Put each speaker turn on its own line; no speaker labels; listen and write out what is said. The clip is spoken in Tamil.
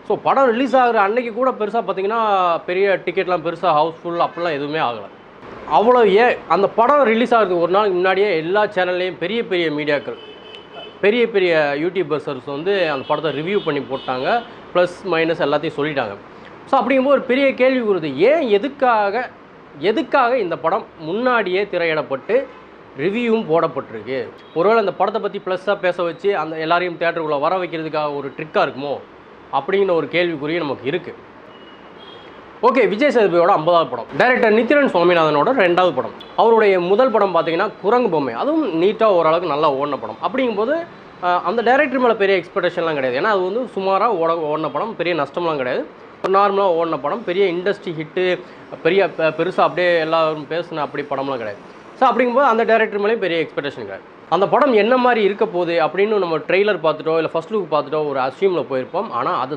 ஸோ படம் ரிலீஸ் ஆகிற அன்னைக்கு கூட பெருசாக பார்த்தீங்கன்னா பெரிய டிக்கெட்லாம் பெருசாக ஹவுஸ்ஃபுல் அப்படிலாம் எதுவுமே ஆகலை. அவ்வளோ அந்த படம் ரிலீஸ் ஆகிறதுக்கு ஒரு நாளைக்கு முன்னாடியே எல்லா சேனல்லையும் பெரிய பெரிய மீடியாக்கள், பெரிய பெரிய யூடியூபர்ஸர்ஸ் வந்து அந்த படத்தை ரிவ்யூ பண்ணி போட்டாங்க. ப்ளஸ் மைனஸ் எல்லாத்தையும் சொல்லிட்டாங்க. ஸோ அப்படிங்கும்போது ஒரு பெரிய கேள்வி வருது, ஏன் எதுக்காக இந்த படம் முன்னாடியே திரையிடப்பட்டு ரிவ்யூவும் போடப்பட்டிருக்கு? ஒருவேளை அந்த படத்தை பற்றி ப்ளஸ்ஸாக பேச வச்சு அந்த எல்லாரையும் தேட்டருக்குள்ளே வர வைக்கிறதுக்காக ஒரு ட்ரிக்காக இருக்குமோ அப்படிங்கிற ஒரு கேள்விக்குரிய நமக்கு இருக்குது. ஓகே, விஜய் சேதுபதியோட 50வது படம், டைரக்டர் நித்யன் சுவாமிநாதனோட 2வது படம். அவருடைய முதல் படம் பார்த்தீங்கன்னா குரங்கு பொம்மை, அதுவும் நீட்டாக ஓரளவுக்கு நல்லா ஓடின படம். அப்படிங்கும்போது அந்த டைரக்டர் மேலே பெரிய எக்ஸ்பெக்டேஷன்லாம் கிடையாது. ஏன்னா அது வந்து சுமாராக ஓடின படம், பெரிய நஷ்டம்லாம் கிடையாது, நார்மலாக ஓடின படம், பெரிய இண்டஸ்ட்ரி ஹிட்டு, பெருசாக அப்படியே எல்லாரும் பேசுன அப்படி படம்லாம் கிடையாது. ஸோ அப்படிங்கும்போது அந்த டைரக்டர் மேலேயும் பெரிய எக்ஸ்பெக்டேஷன் கிடையாது. அந்த படம் என்ன மாதிரி இருக்க போகுது அப்படின்னு நம்ம ட்ரெய்லர் பார்த்துட்டோ இல்லை ஃபர்ஸ்ட் லுக் பார்த்துட்டோ ஒரு அஸ்யூமில் போயிருப்போம். ஆனால் அது